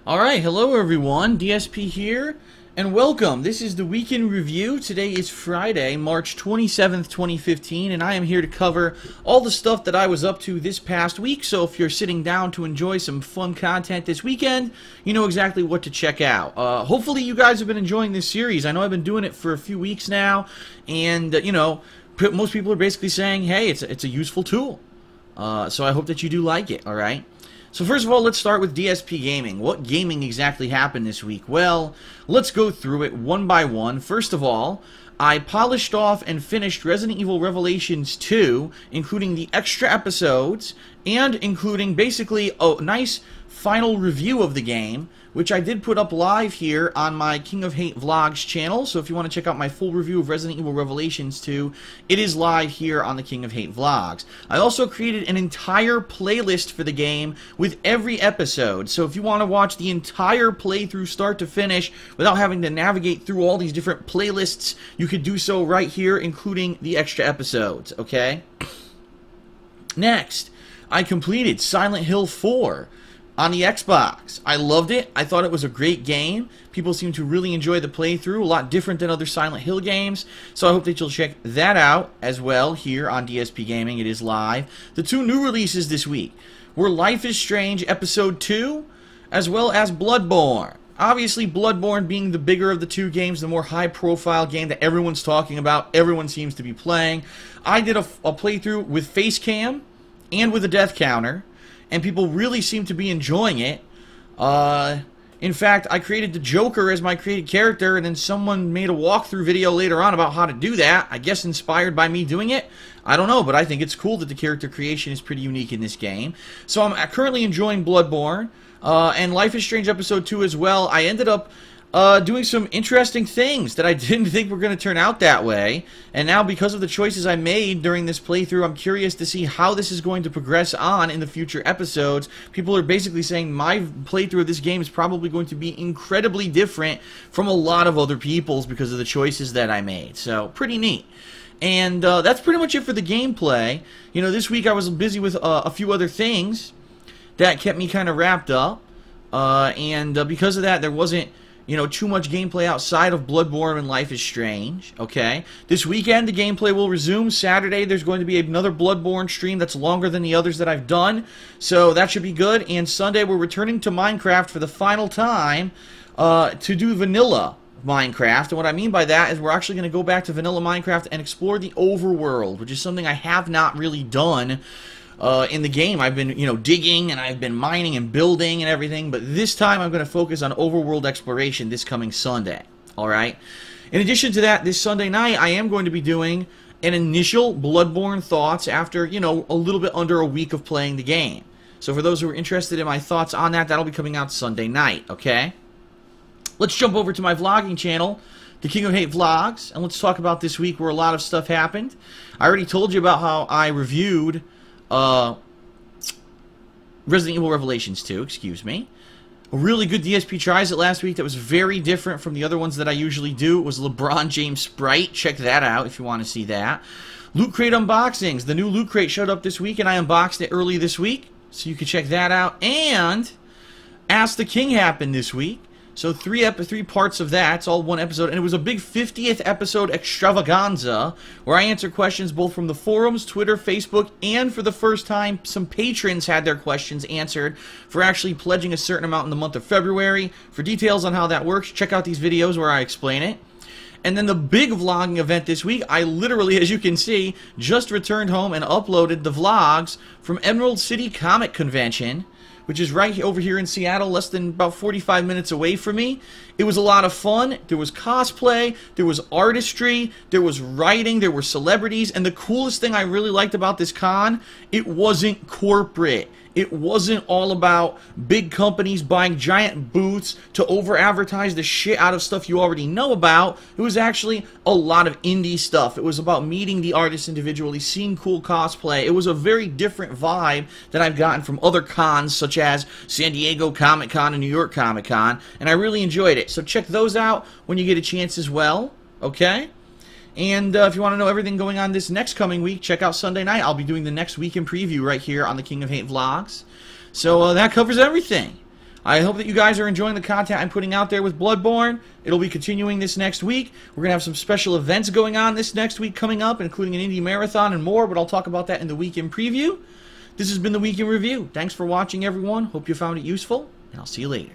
Alright, hello everyone, DSP here, and welcome. This is the Weekend Review. Today is Friday, March 27th, 2015, and I am here to cover all the stuff that I was up to this past week, so if you're sitting down to enjoy some fun content this weekend, you know exactly what to check out. Hopefully you guys have been enjoying this series. I know I've been doing it for a few weeks now, and, you know, most people are basically saying, hey, it's a useful tool. So I hope that you do like it, alright? So first of all, let's start with DSPGaming. What gaming exactly happened this week? Well, let's go through it one by one. First of all, I polished off and finished Resident Evil Revelations 2, including the extra episodes, and including basically a nice final review of the game, which I did put up live here on my King of Hate Vlogs channel. So if you want to check out my full review of Resident Evil Revelations 2, it is live here on the King of Hate Vlogs. I also created an entire playlist for the game with every episode. So if you want to watch the entire playthrough start to finish without having to navigate through all these different playlists, you could do so right here, including the extra episodes, okay? Next, I completed Silent Hill 4. On the Xbox. I loved it. I thought it was a great game. People seem to really enjoy the playthrough, a lot different than other Silent Hill games. So I hope that you'll check that out as well here on DSPGaming. It is live. The two new releases this week were Life is Strange Episode 2 as well as Bloodborne. Obviously, Bloodborne being the bigger of the two games, the more high-profile game that everyone's talking about, everyone seems to be playing. I did a playthrough with face cam and with a death counter, and people really seem to be enjoying it. In fact, I created the Joker as my created character, and then someone made a walkthrough video later on about how to do that, I guess inspired by me doing it. I don't know, but I think it's cool that the character creation is pretty unique in this game. So I'm currently enjoying Bloodborne, and Life is Strange Episode 2 as well. I ended up doing some interesting things that I didn't think were going to turn out that way, and now because of the choices I made during this playthrough, I'm curious to see how this is going to progress on in the future episodes. People are basically saying my playthrough of this game is probably going to be incredibly different from a lot of other people's because of the choices that I made, so pretty neat. And that's pretty much it for the gameplay. You know, this week I was busy with a few other things that kept me kind of wrapped up, and because of that, there wasn't, you know, too much gameplay outside of Bloodborne and Life is Strange, okay? This weekend, the gameplay will resume. Saturday, there's going to be another Bloodborne stream that's longer than the others that I've done, so that should be good. And Sunday, we're returning to Minecraft for the final time to do vanilla Minecraft. And what I mean by that is we're actually going to go back to vanilla Minecraft and explore the overworld, which is something I have not really done in the game. I've been, you know, digging and I've been mining and building and everything, but this time I'm going to focus on overworld exploration this coming Sunday. Alright? In addition to that, this Sunday night I am going to be doing an initial Bloodborne thoughts after, you know, a little bit under a week of playing the game. So for those who are interested in my thoughts on that, that'll be coming out Sunday night, okay? Let's jump over to my vlogging channel, the King of Hate Vlogs, and let's talk about this week where a lot of stuff happened. I already told you about how I reviewed Resident Evil Revelations 2, excuse me. A really good DSP tries it last week that was very different from the other ones that I usually do. It was LeBron James Sprite. Check that out if you want to see that. Loot Crate unboxings. The new Loot Crate showed up this week, and I unboxed it early this week, so you can check that out. And Ask the King happened this week. So three parts of that. It's all one episode. And it was a big 50th episode extravaganza where I answer questions both from the forums, Twitter, Facebook, and for the first time, some patrons had their questions answered for actually pledging a certain amount in the month of February. For details on how that works, check out these videos where I explain it. And then the big vlogging event this week, I literally, as you can see, just returned home and uploaded the vlogs from Emerald City Comic Convention, which is right over here in Seattle, less than about 45 minutes away from me. It was a lot of fun. There was cosplay, there was artistry, there was writing, there were celebrities, and the coolest thing I really liked about this con, it wasn't corporate. It wasn't all about big companies buying giant booths to over-advertise the shit out of stuff you already know about. It was actually a lot of indie stuff. It was about meeting the artists individually, seeing cool cosplay. It was a very different vibe that I've gotten from other cons, such as San Diego Comic-Con and New York Comic-Con, and I really enjoyed it. So check those out when you get a chance as well, okay? And if you want to know everything going on this next coming week, check out Sunday night. I'll be doing the next week in preview right here on the King of Hate Vlogs. So that covers everything. I hope that you guys are enjoying the content I'm putting out there with Bloodborne. It'll be continuing this next week. We're going to have some special events going on this next week coming up, including an indie marathon and more, but I'll talk about that in the Week in Preview. This has been the Week in Review. Thanks for watching, everyone. Hope you found it useful, and I'll see you later.